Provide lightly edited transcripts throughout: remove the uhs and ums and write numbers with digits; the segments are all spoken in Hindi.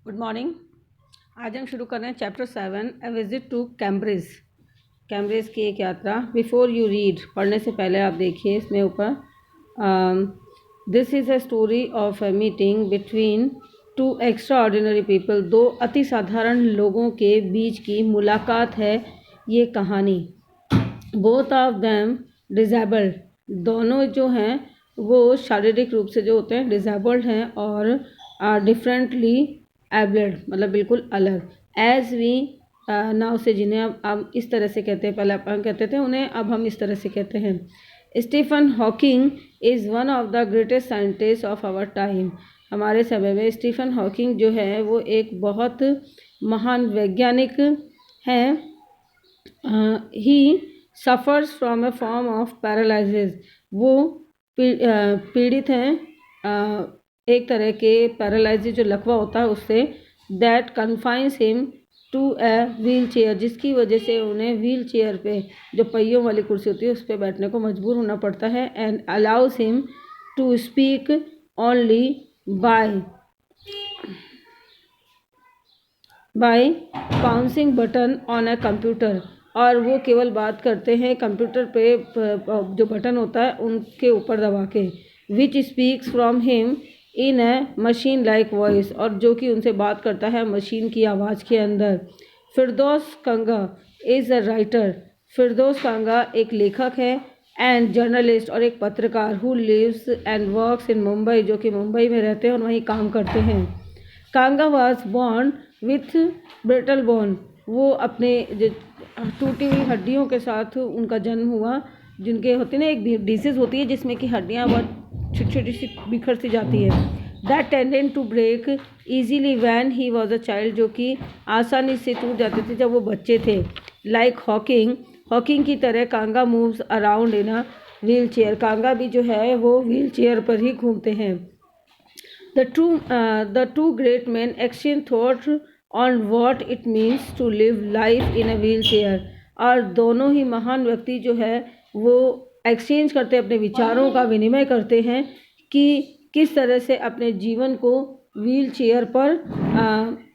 Good morning. आज हम शुरू कर रहे हैं chapter 7 a visit to Cambridge. Cambridge की एक यात्रा। बिफोर यू रीड, पढ़ने से पहले आप देखिए इसमें ऊपर, this is a story of a meeting between two extra ordinary people. दो अति साधारण लोगों के बीच की मुलाकात है ये कहानी। बोथ ऑफ देम डिसेबल्ड, दोनों जो हैं वो शारीरिक रूप से जो होते हैं डिसेबल्ड हैं और डिफरेंटली एबल्ड, मतलब बिल्कुल अलग। एज वी नाउ से, जिन्हें अब इस तरह से कहते हैं, पहले अपन कहते थे उन्हें, अब हम इस तरह से कहते हैं। Stephen Hawking is one of the greatest scientist of our time. हमारे समय में स्टीफन हॉकिंग जो है वो एक बहुत महान वैज्ञानिक हैं। He suffers from a form of paralysis, वो पीड़ित हैं एक तरह के पैरालिसिस जो लकवा होता है उससे। That confines him to a wheel chair, जिसकी वजह से उन्हें व्हील चेयर पे, जो पहियों वाली कुर्सी होती है उस पर बैठने को मजबूर होना पड़ता है। And allows him to speak only by pouncing button on a computer, और वो केवल बात करते हैं कंप्यूटर पे जो बटन होता है उनके ऊपर दबा के। Which speaks from him in a machine like voice, और जो कि उनसे बात करता है मशीन की आवाज़ के अंदर। फिरदौस कंगा इज़ अ राइटर, फिरदौस कंगा एक लेखक है, एंड जर्नलिस्ट और एक पत्रकार, who lives and works in Mumbai, जो कि मुंबई में रहते हैं और वहीं काम करते हैं। Kanga was born with brittle bone, वो अपने टूटी हुई हड्डियों के साथ उनका जन्म हुआ, जिनके होते ना एक डिसीज़ होती है जिसमें कि हड्डियाँ बहुत छोटी छोटी सी बिखर सी जाती है। That tended to break easily when he was a child, जो कि आसानी से टूट जाते थे जब वो बच्चे थे। लाइक हॉकिंग की तरह Kanga moves around in a wheel chair, Kanga भी जो है वो व्हील चेयर पर ही घूमते हैं। The two great men exchange thoughts on what it means to live life in a wheelchair, और दोनों ही महान व्यक्ति जो है वो एक्सचेंज करते हैं, अपने विचारों का विनिमय करते हैं कि किस तरह से अपने जीवन को व्हील चेयर पर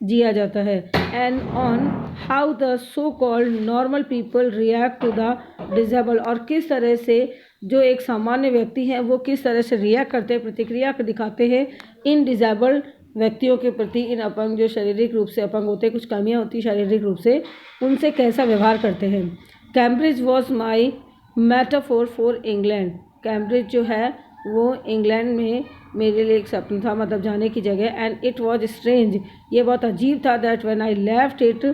जिया जाता है। And on how the so called normal people react to the disable, और किस तरह से जो एक सामान्य व्यक्ति हैं वो किस तरह से रिएक्ट करते हैं, प्रतिक्रिया दिखाते हैं इन डिसेबल्ड व्यक्तियों के प्रति। इन अपंग जो शारीरिक रूप से अपंग होते हैं, कुछ कमियां होती हैं शारीरिक रूप से, उनसे कैसा व्यवहार करते हैं। Cambridge was my metaphor for England, Cambridge जो है वो इंग्लैंड में मेरे लिए एक सपना था, मतलब जाने की जगह। एंड इट वॉज स्ट्रेंज, ये बहुत अजीब था। That when I left it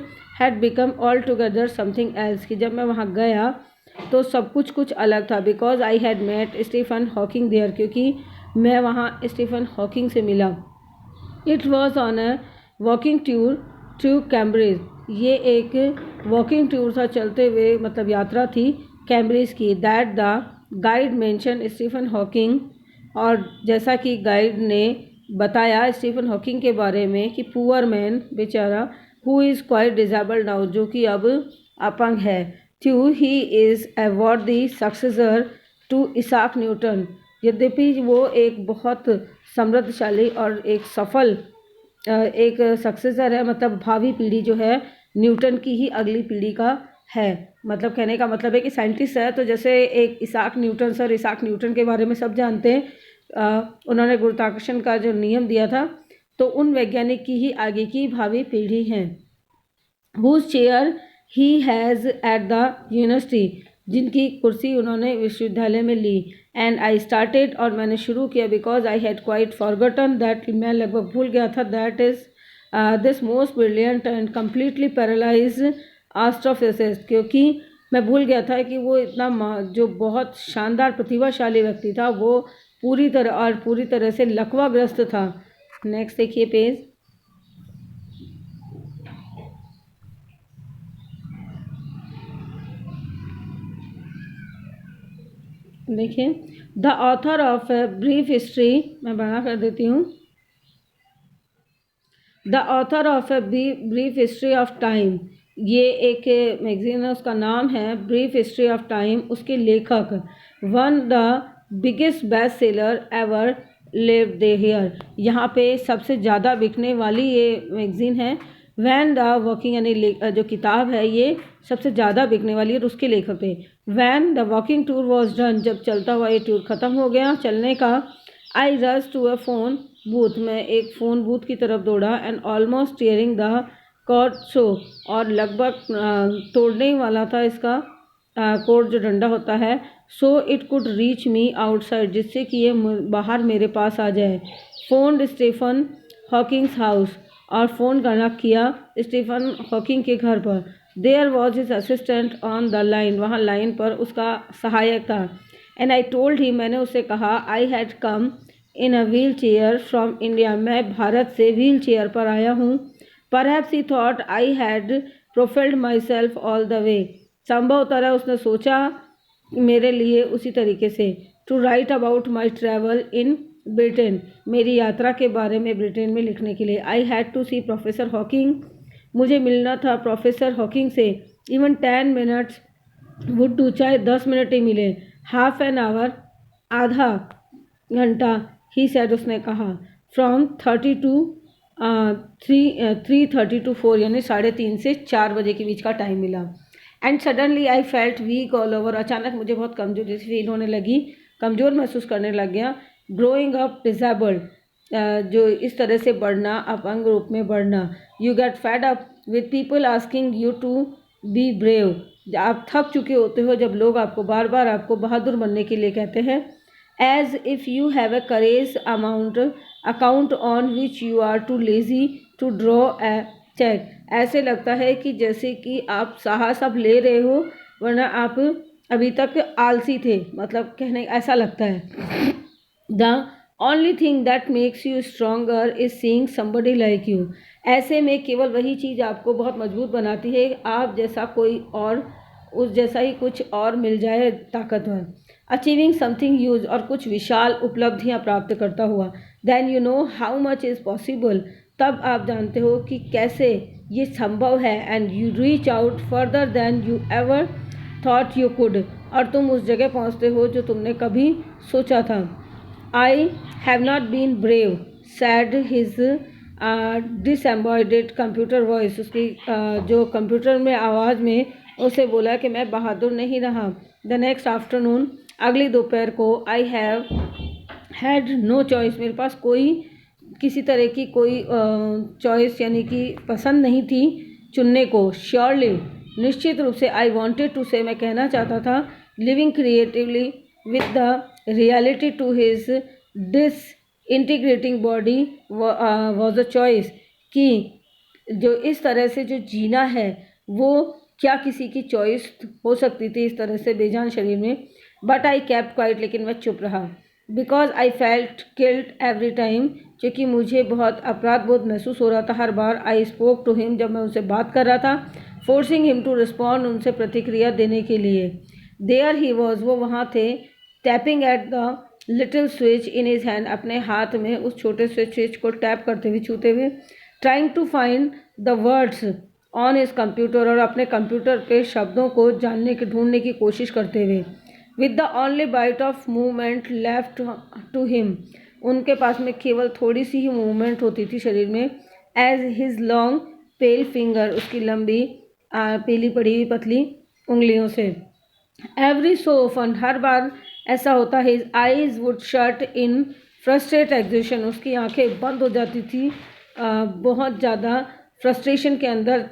had become all together something else, कि जब मैं वहाँ गया तो सब कुछ अलग था। Because I had met Stephen Hawking there, क्योंकि मैं वहाँ स्टीफन हॉकिंग से मिला। It was on a walking tour to Cambridge, ये एक वॉकिंग टूर था, चलते हुए मतलब यात्रा थी कैम्ब्रिज की। That the guide mention Stephen Hawking, और जैसा कि गाइड ने बताया स्टीफन हॉकिंग के बारे में कि पुअर मैन, बेचारा, who is quite disabled now, जो कि अब अपंग है। टू ही इज़ ए वर्दी सक्सेसर टू इसाक न्यूटन, यद्यपि वो एक बहुत समृद्धशाली और एक सफल एक सक्सेसर है, मतलब भावी पीढ़ी जो है न्यूटन की ही अगली पीढ़ी का है। मतलब कहने का मतलब है कि साइंटिस्ट है तो जैसे एक Isaac Newton, sir Isaac Newton के बारे में सब जानते हैं, उन्होंने गुरुत्वाकर्षण का जो नियम दिया था, तो उन वैज्ञानिक की ही आगे की भावी पीढ़ी है। Whose chair he has at the university, जिनकी कुर्सी उन्होंने विश्वविद्यालय में ली। एंड आई स्टार्टेड, और मैंने शुरू किया, because I had quite forgotten that, मैं लगभग भूल गया था। That is this most brilliant and completely paralyse astrophysicist, क्योंकि मैं भूल गया था कि वो इतना जो बहुत शानदार प्रतिभाशाली व्यक्ति था वो पूरी तरह से लकवाग्रस्त था। नेक्स्ट देखिए पेज। देखिए, the author of a brief history, मैं बना कर देती हूँ। The author of a brief history of time, ये एक मैगजीन है, उसका नाम है ब्रीफ हिस्ट्री ऑफ टाइम। उसके लेखक, one the biggest best seller ever live they hear. यहाँ पे सबसे ज़्यादा बिकने वाली ये मैगज़ीन है। वैन द वॉकिंग यानी जो किताब है ये सबसे ज़्यादा बिकने वाली है और उसके लेखक थे। When the walking tour was done, जब चलता हुआ ये टूर ख़त्म हो गया चलने का, I rush to a phone booth, मैं एक फ़ोन बूथ की तरफ दौड़ा, and almost tearing the cord so, और लगभग तोड़ने ही वाला था इसका कोड जो डंडा होता है, so it could reach me outside, जिससे कि ये बाहर मेरे पास आ जाए। फ़ोन स्टीफन हॉकिंग्स हाउस, और फ़ोन करना किया स्टीफन हॉकिंग के घर पर। There was his assistant on the line, वहाँ लाइन पर उसका सहायक था। एंड आई टोल्ड ही, मैंने उससे कहा, I had come in a wheel chair from India, मैं भारत से व्हील चेयर पर आया हूँ। Perhaps he thought I had profiled myself all the way, संभव तरह उसने सोचा मेरे लिए उसी तरीके से। To write about my travel in Britain, मेरी यात्रा के बारे में ब्रिटेन में लिखने के लिए। I had to see professor Hawking, मुझे मिलना था प्रोफेसर हॉकिंग से। इवन 10 मिनट्स वुड डू, चाहे 10 मिनट ही मिले। हाफ एन आवर, आधा घंटा, ही सेड, उसने कहा। फ्रॉम 3:30 to 4, यानी 3:30 से 4 बजे के बीच का टाइम मिला। And suddenly I felt weak all over, अचानक मुझे बहुत कमजोरी फील होने लगी, कमज़ोर महसूस करने लग गया। ग्रोइंग अप डिसेबल्ड, जो इस तरह से बढ़ना, अपंग रूप में बढ़ना। You get fed up with people asking you to be brave, आप थक चुके होते हो जब लोग आपको बार बार आपको बहादुर बनने के लिए कहते हैं। As if you have a courage account on which you are too lazy to draw a cheque, ऐसे लगता है कि जैसे कि आप साहस अब ले रहे हो वरना आप अभी तक आलसी थे, मतलब कहने ऐसा लगता है। The only thing that makes you stronger is seeing somebody like you, ऐसे में केवल वही चीज़ आपको बहुत मजबूत बनाती है, आप जैसा कोई और, उस जैसा ही कुछ और मिल जाए ताकतवर। अचीविंग समथिंग यूज, और कुछ विशाल उपलब्धियाँ प्राप्त करता हुआ। Then you know how much is possible, तब आप जानते हो कि कैसे ये संभव है। And you reach out further than you ever thought you could, और तुम उस जगह पहुंचते हो जो तुमने कभी सोचा था। I have not been brave said his disembodied computer voice, उसकी जो कंप्यूटर में आवाज़ में उसे बोला कि मैं बहादुर नहीं रहा। द नेक्स्ट आफ्टरनून, अगली दोपहर को, I have had no choice, मेरे पास कोई किसी तरह की कोई चॉइस यानी कि पसंद नहीं थी चुनने को। श्योरली, निश्चित रूप से, आई वॉन्टेड टू से, मैं कहना चाहता था, living creatively with the reality to his disintegrating body was a choice, कि जो इस तरह से जो जीना है वो क्या किसी की चॉइस हो सकती थी इस तरह से बेजान शरीर में। बट आई केप्ट क्वाइट, लेकिन मैं चुप रहा। Because I felt guilt every time, क्योंकि मुझे बहुत अपराध बोध महसूस हो रहा था हर बार। आई स्पोक टू हिम, जब मैं उनसे बात कर रहा था। फोर्सिंग हिम टू रिस्पॉन्ड, उनसे प्रतिक्रिया देने के लिए। देयर ही वॉज, वो वहाँ थे। Tapping at the little switch in his hand, अपने हाथ में उस छोटे से स्विच को टैप करते हुए, छूते हुए। Trying to find the words on his computer, और अपने कंप्यूटर पे शब्दों को ढूंढने की कोशिश करते हुए। With the only bite of movement left to him, उनके पास में केवल थोड़ी सी ही मूवमेंट होती थी शरीर में। एज हिज लॉन्ग पेल फिंगर, उसकी लंबी पीली पड़ी हुई पतली उंगलियों से। एवरी सो ऑफन, हर बार ऐसा होता। His eyes would shut in frustrate exhaustion, उसकी आंखें बंद हो जाती थी बहुत ज़्यादा फ्रस्ट्रेशन के अंदर,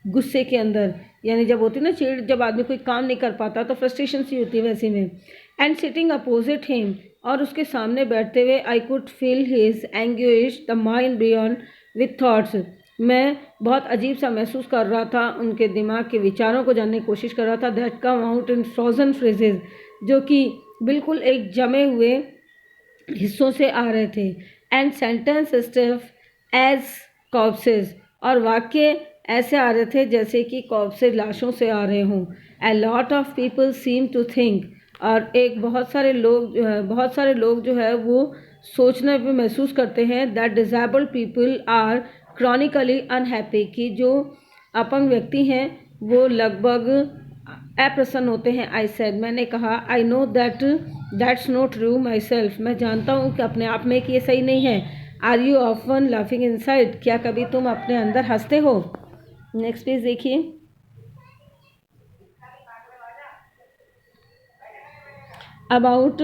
गुस्से के अंदर, यानी जब होती ना चिड़, जब आदमी कोई काम नहीं कर पाता तो फ्रस्ट्रेशन सी होती है, वैसे में। एंड सिटिंग अपोजिट हिम, और उसके सामने बैठते हुए, I could feel his anguish the mind beyond with thoughts, मैं बहुत अजीब सा महसूस कर रहा था, उनके दिमाग के विचारों को जानने की कोशिश कर रहा था। That come out in frozen phrases, जो कि बिल्कुल एक जमे हुए हिस्सों से आ रहे थे। And sentence stiff as corpses, और वाक्य ऐसे आ रहे थे जैसे कि कॉप्सेस लाशों से आ रहे हों। A lot of people seem to think, और बहुत सारे लोग जो है वो सोचने पे महसूस करते हैं that disabled people are chronically unhappy, कि जो अपंग व्यक्ति हैं वो लगभग अप्रसन्न होते हैं। आई सेड, मैंने कहा, I know that's not true my self, मैं जानता हूँ कि अपने आप में कि ये सही नहीं है। Are you often laughing inside, क्या कभी तुम अपने अंदर हंसते हो? नेक्स्ट पेज देखिए। About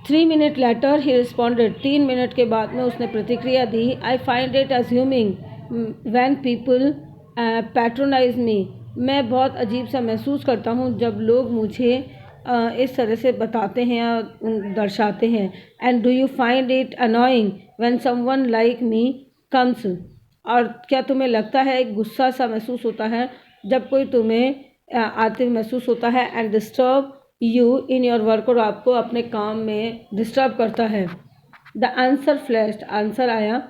3 minute later he responded, 3 minute के बाद में उसने प्रतिक्रिया दी। I find it amusing when people patronise me, मैं बहुत अजीब सा महसूस करता हूँ जब लोग मुझे इस तरह से बताते हैं या दर्शाते हैं। And do you find it annoying when someone like me comes, और क्या तुम्हें लगता है एक गुस्सा सा महसूस होता है जब कोई तुम्हें आते महसूस होता है? And disturb you in your work, और आपको अपने काम में डिस्टर्ब करता है। द आंसर फ्लैश्ड, आंसर आया,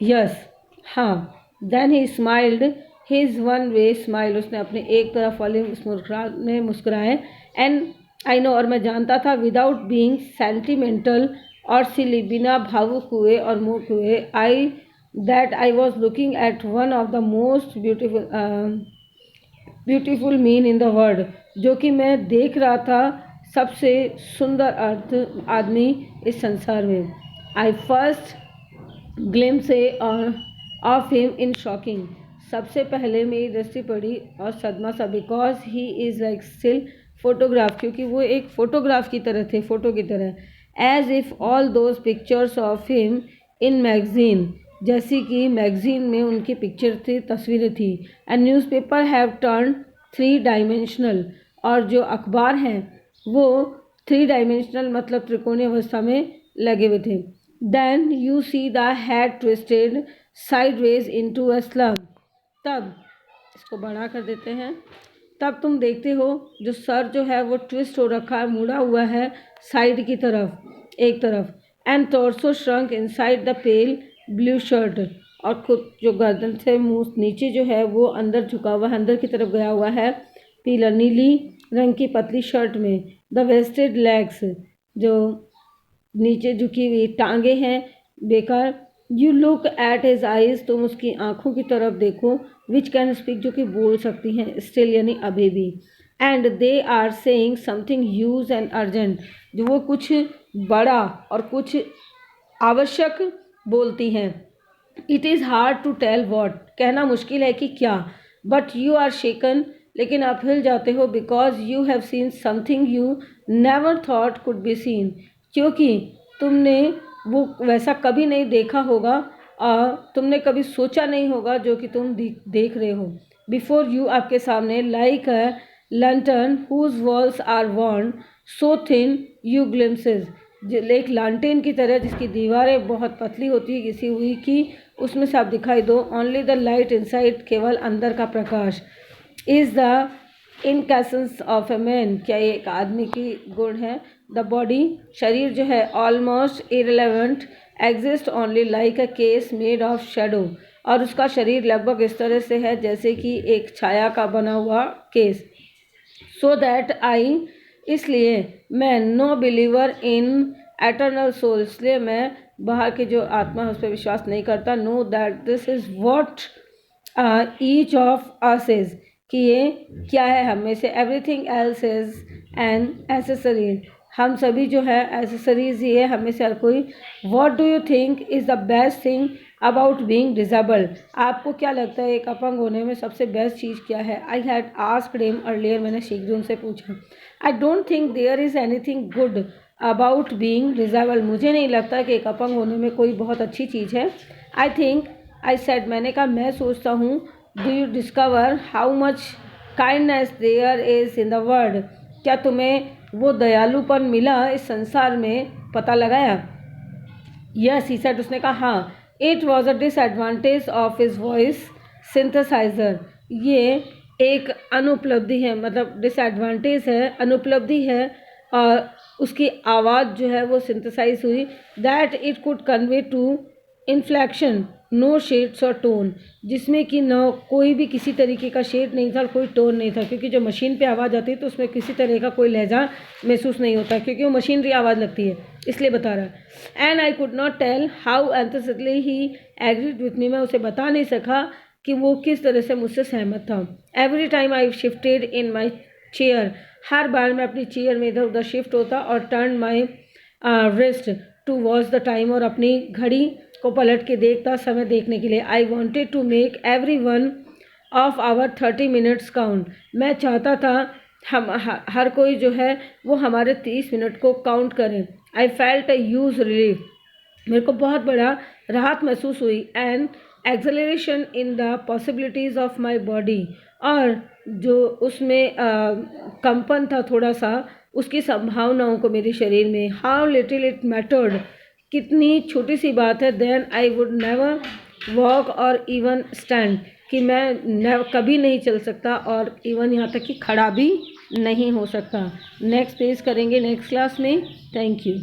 यस, हाँ। Then he smiled his one way smile, उसने अपने एक तरफ वाले मुस्कुराए। एंड आई नो, और मैं जानता था, विदाउट बीइंग सेंटिमेंटल और सिली, बिना भावुक हुए और मूक हुए, that I was looking at one of the most beautiful mean in the world, जो कि मैं देख रहा था सबसे सुंदर अर्थ आदमी इस संसार में। I first glimpse of him in shocking, सबसे पहले मेरी दृष्टि पड़ी और सदमा सा, because he is like still photograph, क्योंकि वो एक फ़ोटोग्राफ की तरह थे, फ़ोटो की तरह। As if all those pictures of him in magazine, जैसी कि मैगजीन में उनकी पिक्चर थी, तस्वीरें थी। And newspaper have turn 3 dimensional, और जो अखबार हैं वो 3 डायमेंशनल मतलब त्रिकोणीय अवस्था में लगे हुए थे। Then you see the head twisted sideways into a slum, तब इसको बढ़ा कर देते हैं, तब तुम देखते हो जो सर जो है वो ट्विस्ट हो रखा है, मुड़ा हुआ है साइड की तरफ, एक तरफ। And torso shrunk inside the pale blue shirt, और खुद जो गर्दन से मुंह नीचे जो है वो अंदर झुका हुआ है, अंदर की तरफ गया हुआ है पीला नीली रंग की पतली शर्ट में। द वेस्टेड लेग्स, जो नीचे झुकी हुई टांगे हैं बेकार। You look at his eyes, तुम उसकी आंखों की तरफ देखो, विच कैन स्पीक, जो कि बोल सकती हैं, स्टिल यानी अभी भी। And they are saying something huge and urgent, जो वो कुछ बड़ा और कुछ आवश्यक बोलती हैं। It is hard to tell what, कहना मुश्किल है कि क्या। बट यू आर शेकन, लेकिन आप हिल जाते हो, because you have seen something you never thought could be seen, क्योंकि तुमने वो वैसा कभी नहीं देखा होगा, तुमने कभी सोचा नहीं होगा जो कि तुम देख रहे हो। बिफोर यू, आपके सामने, like a lantern whose walls are worn so thin you glimpses, एक लालटेन की तरह जिसकी दीवारें बहुत पतली होती है, घिसी हुई, कि उसमें से आप दिखाई दो। ओनली द लाइट इनसाइड, केवल अंदर का प्रकाश। Is the incandescence of a man, क्या ये एक आदमी की गुण है। द बॉडी, शरीर जो है, almost irrelevant, exist only like a case made of shadow, और उसका शरीर लगभग इस तरह से है जैसे कि एक छाया का बना हुआ केस। सो दैट आई, इसलिए मैं, no believer in eternal soul, इसलिए मैं बाहर की जो आत्मा है उस पर विश्वास नहीं करता। Know that this is what each of us is, कि ये क्या है हम में से। Everything else is an accessory, हम सभी जो है एसेसरीज ही है, हमें से हर कोई। What do you think is the best thing about being disabled, आपको क्या लगता है एक अपंग होने में सबसे बेस्ट चीज़ क्या है? I had asked him earlier, मैंने शीघ्र उनसे पूछा। I don't think there is anything good about being disabled, मुझे नहीं लगता कि एक अपंग होने में कोई बहुत अच्छी चीज़ है। आई थिंक, आई सेड, मैंने कहा, मैं सोचता हूँ, do you discover how much kindness there is in the world, क्या तुम्हें वो दयालुपन मिला इस संसार में, पता लगाया? यस, ही सेड, उसने कहा हाँ। It was a disadvantage of his voice synthesiser, ये एक अनुपलब्धि है, मतलब डिसएडवांटेज है, अनुपलब्धि है, और उसकी आवाज़ जो है वो सिंथेसाइज हुई। That it could convey to inflection no shades और टोन, जिसमें कि न कोई भी किसी तरीके का शेड नहीं था और कोई टोन नहीं था, क्योंकि जो मशीन पे आवाज़ आती है तो उसमें किसी तरह का कोई लहजा महसूस नहीं होता, क्योंकि वो मशीनरी आवाज़ लगती है, इसलिए बता रहा है। And I could not tell how enthusiastically he agreed with me, मैं उसे बता नहीं सका कि वो किस तरह से मुझसे सहमत था। Every time I shifted in my chair, हर बार मैं अपनी चेयर में इधर उधर शिफ्ट होता और turn my wrist to watch the time, और अपनी घड़ी को पलट के देखता समय देखने के लिए। I wanted to make every one of our 30 minutes count, मैं चाहता था हम हर कोई जो है वो हमारे 30 मिनट को काउंट करें। I felt a huge relief, मेरे को बहुत बड़ा राहत महसूस हुई। And acceleration in the possibilities of my body, और जो उसमें कंपन था थोड़ा सा उसकी संभावनाओं को मेरे शरीर में। हाउ लिटिल इट मैटर्ड, कितनी छोटी सी बात है। Then I would never walk और इवन स्टैंड, कि मैं कभी नहीं चल सकता और इवन यहाँ तक कि खड़ा भी नहीं हो सकता। नेक्स्ट पेज करेंगे नेक्स्ट क्लास में। Thank you.